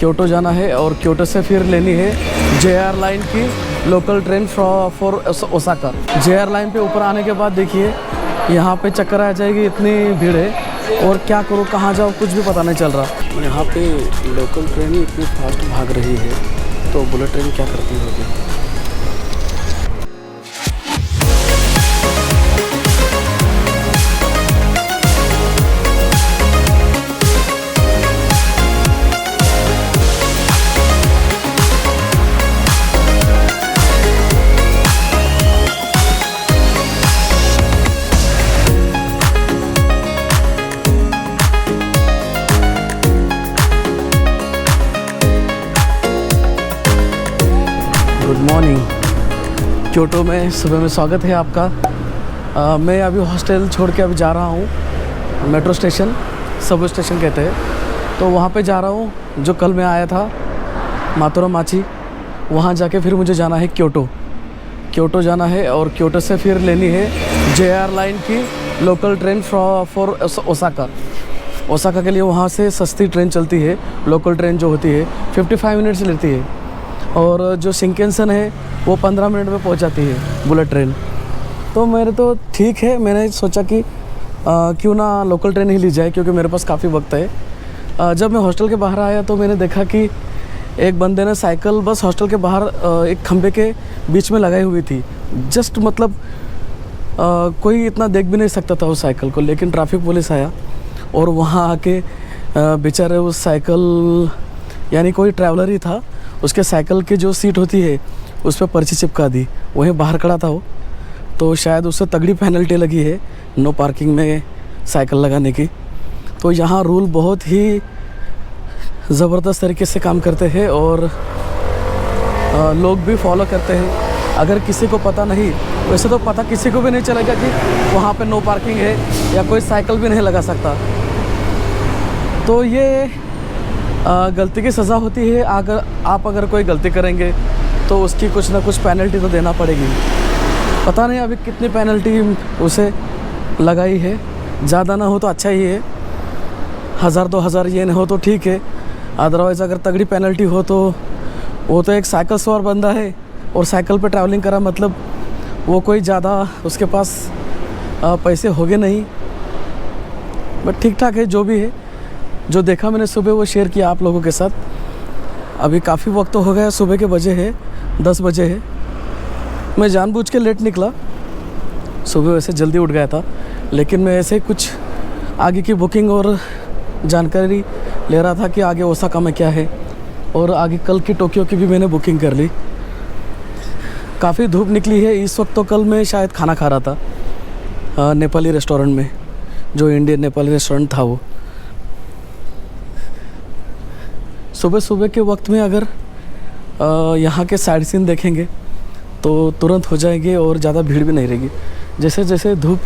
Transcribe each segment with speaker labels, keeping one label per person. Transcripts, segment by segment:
Speaker 1: Kyoto जाना है और क्योटो से फिर लेनी है JR लाइन की local train for Osaka. JR line पे ऊपर आने के बाद देखिए यहाँ पे चक्कर आ जाएगी, इतनी भीड़ है और क्या करूँ कहाँ जाऊँ कुछ भी पता नहीं चल रहा। यहाँ पे लोकल ट्रेन इतनी फास्ट भाग रही है तो बुलेट ट्रेन क्या करती होगी। गुड मॉर्निंग, क्योटो में सुबह में स्वागत है आपका। मैं अभी हॉस्टल छोड़ के अभी जा रहा हूँ मेट्रो स्टेशन, सबवे स्टेशन कहते हैं, तो वहाँ पे जा रहा हूँ जो कल मैं आया था मातुरामाची। वहाँ जाके फिर मुझे जाना है क्योटो जाना है और क्योटो से फिर लेनी है JR लाइन की लोकल ट्रेन फॉर ओसाका के लिए। वहाँ से सस्ती ट्रेन चलती है, लोकल ट्रेन जो होती है 55 मिनट्स लेती है और जो शिंकेनसन है वो 15 मिनट में पहुंच जाती है बुलेट ट्रेन। तो मेरे तो ठीक है, मैंने सोचा कि क्यों ना लोकल ट्रेन ही ली जाए क्योंकि मेरे पास काफ़ी वक्त है। जब मैं हॉस्टल के बाहर आया तो मैंने देखा कि एक बंदे ने साइकिल बस हॉस्टल के बाहर एक खंबे के बीच में लगाई हुई थी। जस्ट मतलब कोई इतना देख भी नहीं सकता था उस साइकिल को, लेकिन ट्रैफिक पुलिस आया और वहाँ आके बेचारे उस साइकिल यानी कोई ट्रैवलर ही था, उसके साइकिल की जो सीट होती है उस पर पर्ची चिपका दी। वहीं बाहर खड़ा था वो, तो शायद उससे तगड़ी पेनल्टी लगी है नो पार्किंग में साइकिल लगाने की। तो यहाँ रूल बहुत ही ज़बरदस्त तरीके से काम करते हैं और लोग भी फॉलो करते हैं। अगर किसी को पता नहीं, वैसे तो पता किसी को भी नहीं चलेगा कि वहाँ पे नो पार्किंग है या कोई साइकिल भी नहीं लगा सकता। तो ये गलती की सज़ा होती है। अगर कोई गलती करेंगे तो उसकी कुछ ना कुछ पेनल्टी तो देना पड़ेगी। पता नहीं अभी कितनी पेनल्टी उसे लगाई है, ज़्यादा ना हो तो अच्छा ही है, 1000-2000 ये नहीं हो तो ठीक है। अदरवाइज़ अगर तगड़ी पेनल्टी हो तो वो तो एक साइकिल सवार बंदा है और साइकिल पे ट्रैवलिंग करा, मतलब वो कोई ज़्यादा उसके पास पैसे होंगे नहीं, बट ठीक ठाक है। जो भी है, जो देखा मैंने सुबह वो शेयर किया आप लोगों के साथ। अभी काफ़ी वक्त तो हो गया, सुबह के बजे है 10 बजे है। मैं जानबूझ के लेट निकला, सुबह वैसे जल्दी उठ गया था, लेकिन मैं ऐसे कुछ आगे की बुकिंग और जानकारी ले रहा था कि आगे ओसाका में क्या है, और आगे कल की टोक्यो की भी मैंने बुकिंग कर ली। काफ़ी धूप निकली है इस वक्त। तो कल मैं शायद खाना खा रहा था नेपाली रेस्टोरेंट में, जो इंडियन नेपाली रेस्टोरेंट था वो। सुबह सुबह के वक्त में अगर यहाँ के साइड सीन देखेंगे तो तुरंत हो जाएंगे और ज़्यादा भीड़ भी नहीं रहेगी। जैसे जैसे धूप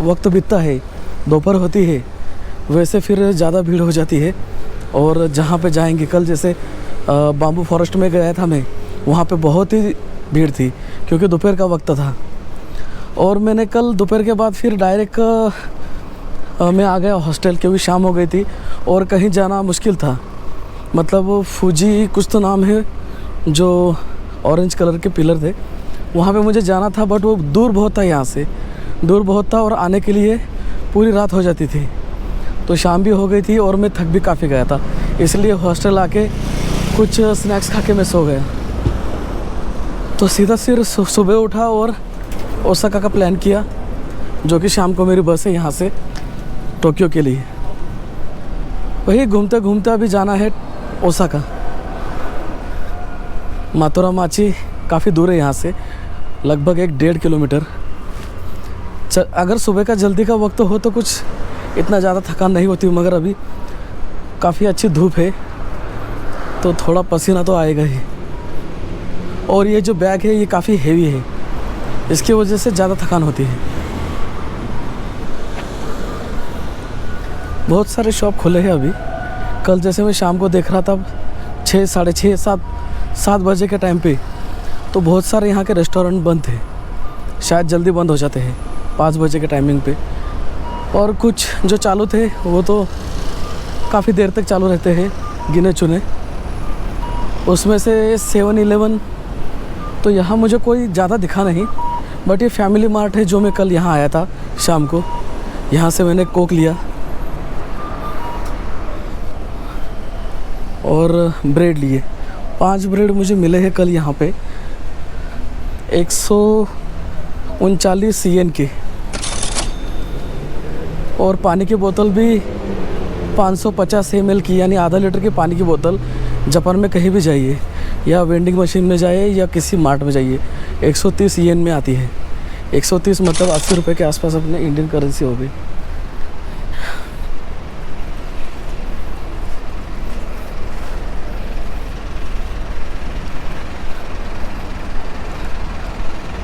Speaker 1: वक्त बीतता है, दोपहर होती है, वैसे फिर ज़्यादा भीड़ हो जाती है। और जहाँ पे जाएंगे, कल जैसे बाम्बू फॉरेस्ट में गया था मैं, वहाँ पे बहुत ही भीड़ थी क्योंकि दोपहर का वक्त था। और मैंने कल दोपहर के बाद फिर डायरेक्ट मैं आ गया हॉस्टल, क्योंकि शाम हो गई थी और कहीं जाना मुश्किल था। मतलब वो फूजी कुछ तो नाम है, जो ऑरेंज कलर के पिलर थे, वहाँ पे मुझे जाना था, बट वो दूर बहुत था, यहाँ से दूर बहुत था और आने के लिए पूरी रात हो जाती थी। तो शाम भी हो गई थी और मैं थक भी काफ़ी गया था, इसलिए हॉस्टल आके कुछ स्नैक्स खा के मैं सो गया। तो सीधा सिर सुबह उठा और ओसाका का प्लान किया, जो कि शाम को मेरी बस है यहाँ से टोक्यो के लिए। वही घूमते घूमते अभी जाना है ओसाका। मातुरामाची काफ़ी दूर है यहाँ से, लगभग 1-1.5 किलोमीटर। अगर सुबह का जल्दी का वक्त हो तो कुछ इतना ज़्यादा थकान नहीं होती, मगर अभी काफ़ी अच्छी धूप है तो थोड़ा पसीना तो आएगा ही। और ये जो बैग है ये काफ़ी हेवी है, इसकी वजह से ज़्यादा थकान होती है। बहुत सारे शॉप खुले हैं अभी। कल जैसे मैं शाम को देख रहा था 6, साढ़े 6, 7 बजे के टाइम पे, तो बहुत सारे यहाँ के रेस्टोरेंट बंद थे, शायद जल्दी बंद हो जाते हैं 5 बजे के टाइमिंग पे। और कुछ जो चालू थे वो तो काफ़ी देर तक चालू रहते हैं, गिने चुने। उसमें से 7-Eleven, तो यहाँ मुझे कोई ज़्यादा दिखा नहीं, बट ये फैमिली मार्ट है जो मैं कल यहाँ आया था शाम को। यहाँ से मैंने कोक लिया और ब्रेड लिए। 5 ब्रेड मुझे मिले हैं कल यहाँ पे 139 CN के। और पानी की बोतल भी 550 ml की, यानी आधा लीटर की पानी की बोतल। जापान में कहीं भी जाइए, या वेंडिंग मशीन में जाइए या किसी मार्ट में जाइए, 130 येन में आती है। 130 मतलब 80 रुपये के आसपास अपने इंडियन करेंसी हो गई।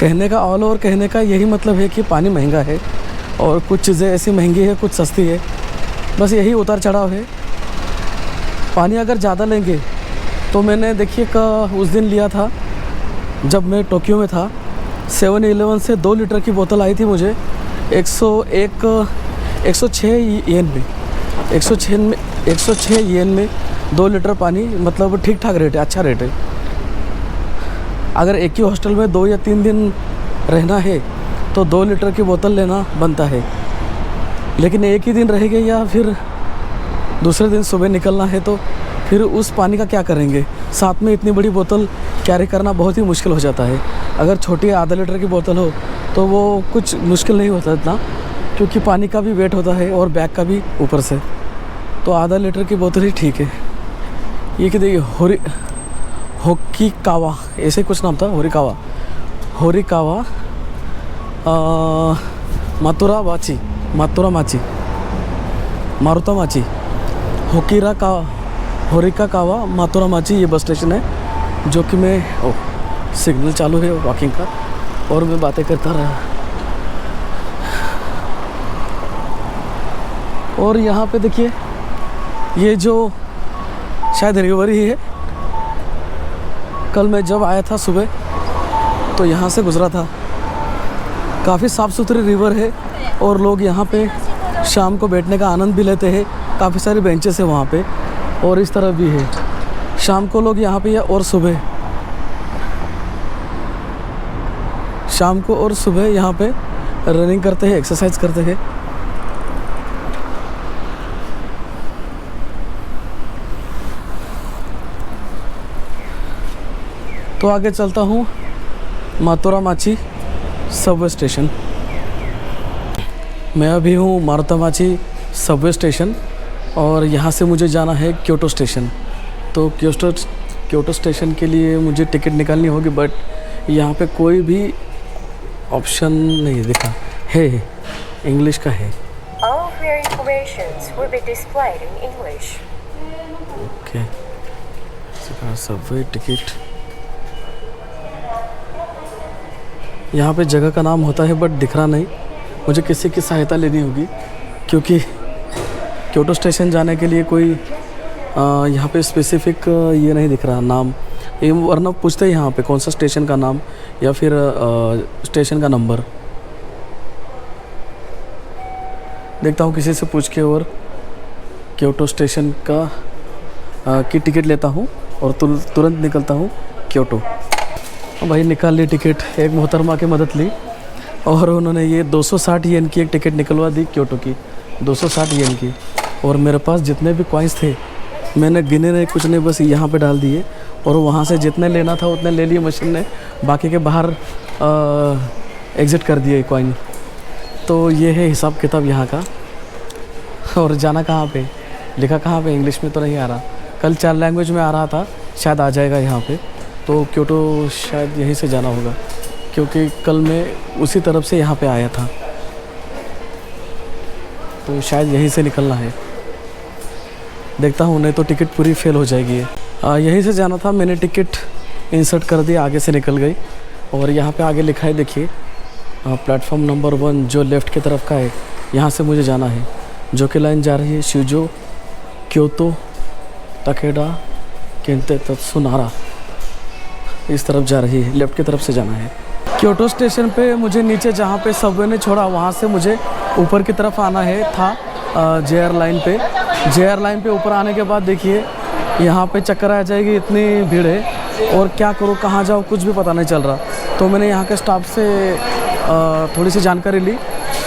Speaker 1: कहने का ऑल ओवर कहने का यही मतलब है कि पानी महंगा है और कुछ चीज़ें ऐसी महंगी है, कुछ सस्ती है, बस यही उतार चढ़ाव है। पानी अगर ज़्यादा लेंगे तो मैंने देखिए उस दिन लिया था जब मैं टोक्यो में था, 7-Eleven से 2 लीटर की बोतल आई थी मुझे 106 येन में। 106 येन में 2 लीटर पानी, मतलब ठीक ठाक रेट है, अच्छा रेट है। अगर एक ही हॉस्टल में 2 या 3 दिन रहना है तो 2 लीटर की बोतल लेना बनता है। लेकिन एक ही दिन रहेंगे या फिर दूसरे दिन सुबह निकलना है तो फिर उस पानी का क्या करेंगे। साथ में इतनी बड़ी बोतल कैरी करना बहुत ही मुश्किल हो जाता है। अगर छोटी आधा लीटर की बोतल हो तो वो कुछ मुश्किल नहीं होता इतना, क्योंकि पानी का भी वेट होता है और बैग का भी ऊपर से, तो आधा लीटर की बोतल ही ठीक है। ये कि देखिए होकिकावा ऐसे कुछ नाम था, होरिकावा मारुतामाची होरिकावा मातुरामाची, ये बस स्टेशन है जो कि मैं सिग्नल चालू है वॉकिंग का और मैं बातें करता रहा। और यहाँ पे देखिए ये जो शायद रिवर ही है, कल मैं जब आया था सुबह तो यहाँ से गुजरा था। काफ़ी साफ़ सुथरी रिवर है और लोग यहाँ पे शाम को बैठने का आनंद भी लेते हैं। काफ़ी सारी बेंचेस है वहाँ पे और इस तरफ भी है। शाम को लोग यहाँ पे या और सुबह, शाम को और सुबह यहाँ पे रनिंग करते हैं, एक्सरसाइज करते हैं। तो आगे चलता हूँ मातुरामाची सबवे स्टेशन। मैं अभी हूँ मारुतामाची सबवे स्टेशन और यहाँ से मुझे जाना है क्योटो स्टेशन। तो क्योटो स्टेशन के लिए मुझे टिकट निकालनी होगी, बट यहाँ पे कोई भी ऑप्शन नहीं दिखा है, इंग्लिश का है।
Speaker 2: All of your informations will be displayed in English.
Speaker 1: Okay, Subway ticket. यहाँ पे जगह का नाम होता है बट दिख रहा नहीं। मुझे किसी की सहायता लेनी होगी क्योंकि क्योटो स्टेशन जाने के लिए कोई यहाँ पे स्पेसिफिक ये नहीं दिख रहा नाम। ये वरना पूछते हैं यहाँ पे कौन सा स्टेशन का नाम या फिर स्टेशन का नंबर। देखता हूँ किसी से पूछ के और क्योटो स्टेशन का की टिकट लेता हूँ और तुरंत निकलता हूँ क्योटो। भाई निकाल ली टिकट, एक मोहतरमा की मदद ली और उन्होंने ये 260 येन की एक टिकट निकलवा दी क्योटो की, 260 येन की। और मेरे पास जितने भी कॉइन्स थे मैंने गिने नहीं, कुछ नहीं, बस यहाँ पे डाल दिए और वहाँ से जितने लेना था उतने ले लिए मशीन ने, बाकी के बाहर एग्ज़िट कर दिए कॉइन। तो ये है हिसाब किताब यहाँ का। और जाना कहाँ पे, लिखा कहाँ पे, इंग्लिश में तो नहीं आ रहा। कल 4 लैंग्वेज में आ रहा था, शायद आ जाएगा यहाँ पे। तो क्योटो शायद यहीं से जाना होगा क्योंकि कल मैं उसी तरफ से यहाँ पे आया था, तो शायद यहीं से निकलना है। देखता हूँ, नहीं तो टिकट पूरी फेल हो जाएगी। यहीं से जाना था, मैंने टिकट इंसर्ट कर दिया, आगे से निकल गई। और यहाँ पे आगे लिखा है देखिए प्लेटफॉर्म नंबर 1 जो लेफ़्ट की तरफ का है, यहाँ से मुझे जाना है। जो कि लाइन जा रही है शिजो क्योतो ताकेडा केंते तत्सुनारा, इस तरफ जा रही है, लेफ़्ट की तरफ से जाना है। क्योटो स्टेशन पे मुझे नीचे जहाँ पे सबवे ने छोड़ा वहाँ से मुझे ऊपर की तरफ आना है था JR लाइन पे। JR लाइन पे ऊपर आने के बाद देखिए यहाँ पे चक्कर आ जाएगी, इतनी भीड़ है और क्या करूँ कहाँ जाऊँ कुछ भी पता नहीं चल रहा। तो मैंने यहाँ के स्टाफ से थोड़ी सी जानकारी ली,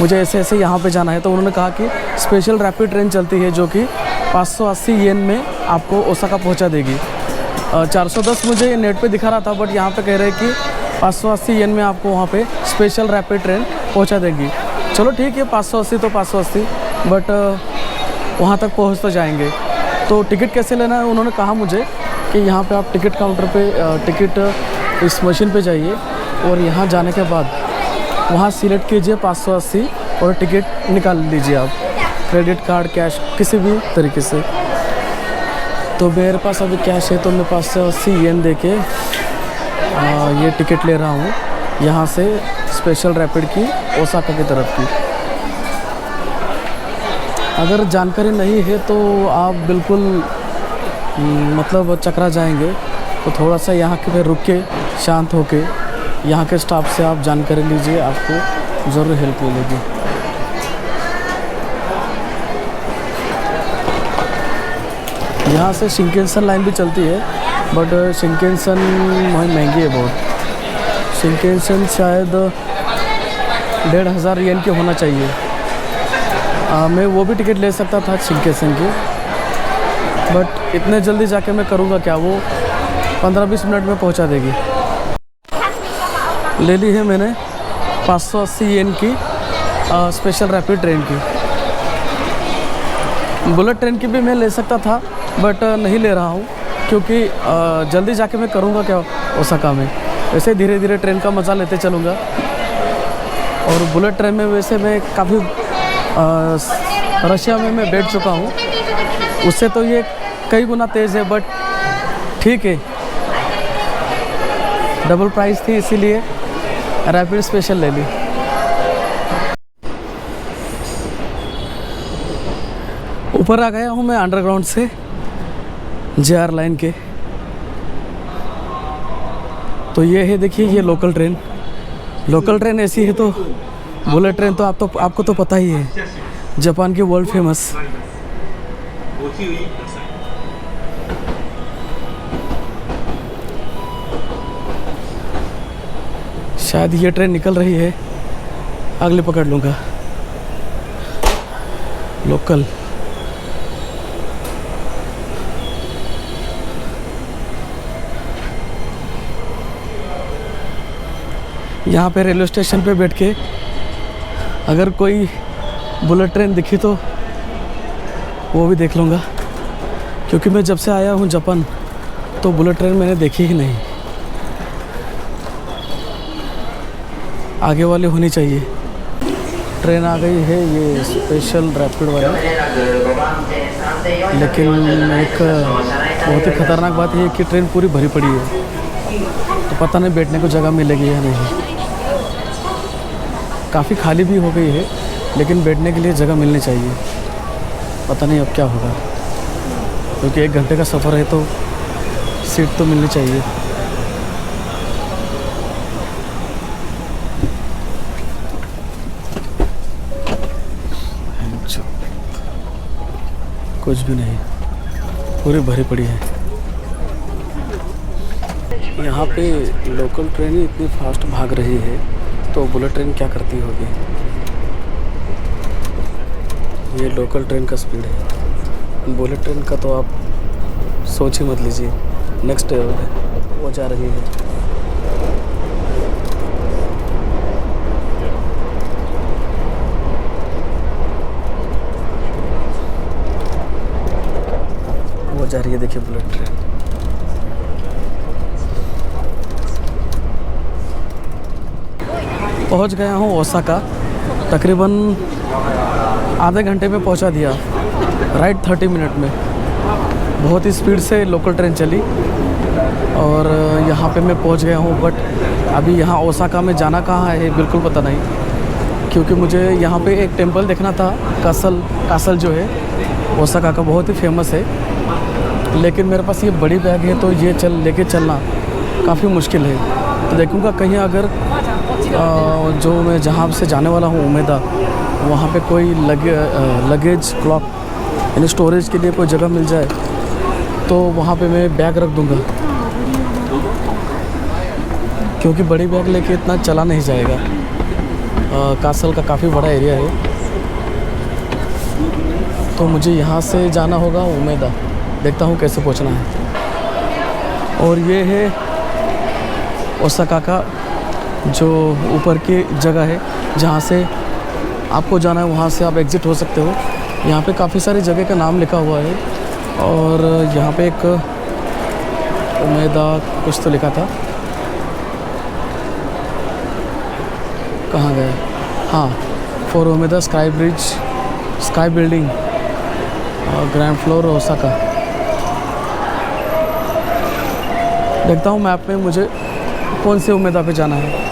Speaker 1: मुझे ऐसे ऐसे यहाँ पे जाना है। तो उन्होंने कहा कि स्पेशल रैपिड ट्रेन चलती है जो कि 580 येन में आपको ओसाका पहुँचा देगी। 410 मुझे नेट पे दिखा रहा था, बट यहाँ पे कह रहे हैं कि 580 येन में आपको वहाँ पे स्पेशल रैपिड ट्रेन पहुँचा देगी। चलो ठीक है, 580 तो 580, बट वहाँ तक पहुँच तो जाएंगे। तो टिकट कैसे लेना है उन्होंने कहा मुझे कि यहाँ पे आप टिकट काउंटर पे टिकट इस मशीन पे जाइए और यहाँ जाने के बाद वहाँ सिलेक्ट कीजिए 580 और टिकट निकाल लीजिए आप, क्रेडिट कार्ड कैश किसी भी तरीके से। तो मेरे पास अभी कैश है तो मैं 580 येन दे के ये टिकट ले रहा हूँ यहाँ से स्पेशल रैपिड की ओसाका की तरफ की। अगर जानकारी नहीं है तो आप बिल्कुल मतलब चकरा जाएंगे। तो थोड़ा सा यहाँ के पे रुक के शांत होके यहाँ के स्टाफ से आप जानकारी लीजिए, आपको ज़रूर हेल्प मिलेगी। यहाँ से शिंकेनसन लाइन भी चलती है, बट शिंकेनसन महंगी है बहुत। शिंकेनसन शायद 1500 येन की होना चाहिए। मैं वो भी टिकट ले सकता था शिंकेनसन की, बट इतने जल्दी जाके मैं करूँगा क्या, वो 15-20 मिनट में पहुँचा देगी। ले ली है मैंने 580 येन की स्पेशल रैपिड ट्रेन की। बुलेट ट्रेन की भी मैं ले सकता था, बट नहीं ले रहा हूँ क्योंकि जल्दी जाके मैं करूँगा क्या ओसाका में। वैसे धीरे धीरे ट्रेन का मज़ा लेते चलूँगा। और बुलेट ट्रेन में वैसे मैं काफ़ी रशिया में मैं बैठ चुका हूँ, उससे तो ये कई गुना तेज़ है, बट ठीक है, डबल प्राइस थी इसीलिए रैपिड स्पेशल ले ली। ऊपर आ गया हूँ मैं अंडरग्राउंड से JR लाइन के। तो ये है, देखिए ये लोकल ट्रेन। लोकल ट्रेन ऐसी है तो बुलेट ट्रेन तो आपको तो पता ही है, जापान की वर्ल्ड फेमस। शायद ये ट्रेन निकल रही है, अगले पकड़ लूँगा लोकल। यहाँ पे रेलवे स्टेशन पे बैठ के अगर कोई बुलेट ट्रेन दिखी तो वो भी देख लूँगा, क्योंकि मैं जब से आया हूँ जापान तो बुलेट ट्रेन मैंने देखी ही नहीं। आगे वाली होनी चाहिए। ट्रेन आ गई है ये स्पेशल रैपिड वाली, लेकिन एक बहुत ही ख़तरनाक बात है कि ट्रेन पूरी भरी पड़ी है, तो पता नहीं बैठने को जगह मिलेगी या नहीं। काफ़ी खाली भी हो गई है, लेकिन बैठने के लिए जगह मिलनी चाहिए। पता नहीं अब क्या होगा, क्योंकि 1 घंटे का सफ़र है तो सीट तो मिलनी चाहिए। कुछ भी नहीं, पूरी भरी पड़ी है। यहाँ पे लोकल ट्रेन ही इतनी फास्ट भाग रही है, तो बुलेट ट्रेन क्या करती होगी। ये लोकल ट्रेन का स्पीड है, बुलेट ट्रेन का तो आप सोच ही मत लीजिए। नेक्स्ट वो जा रही है। वो जा रही है, देखिए बुलेट ट्रेन। पहुंच गया हूँ ओसाका, तकरीबन आधे घंटे में पहुंचा दिया, राइट 30 मिनट में। बहुत ही स्पीड से लोकल ट्रेन चली और यहाँ पे मैं पहुंच गया हूँ। बट अभी यहाँ ओसाका में जाना कहाँ है बिल्कुल पता नहीं, क्योंकि मुझे यहाँ पे एक टेंपल देखना था, कासल जो है ओसाका का बहुत ही फेमस है। लेकिन मेरे पास ये बड़ी बैग है तो ये लेके चलना काफ़ी मुश्किल है। तो देखूँगा कहीं अगर जो मैं जहाँ से जाने वाला हूँ उमेदा, वहाँ पे कोई लगेज क्लॉक यानी स्टोरेज के लिए कोई जगह मिल जाए तो वहाँ पे मैं बैग रख दूँगा, क्योंकि बड़ी बैग लेके इतना चला नहीं जाएगा। कासल का काफ़ी बड़ा एरिया है, तो मुझे यहाँ से जाना होगा उमेदा। देखता हूँ कैसे पहुँचना है। और ये है ओसाका का जो ऊपर की जगह है, जहाँ से आपको जाना है, वहाँ से आप एग्ज़िट हो सकते हो। यहाँ पे काफ़ी सारी जगह का नाम लिखा हुआ है, और यहाँ पे एक उमेदा कुछ तो लिखा था, कहाँ गए? हाँ, for उमेदा sky bridge, sky building, ground floor Osaka. देखता हूँ मैप में मुझे कौन से उमेदा पे जाना है।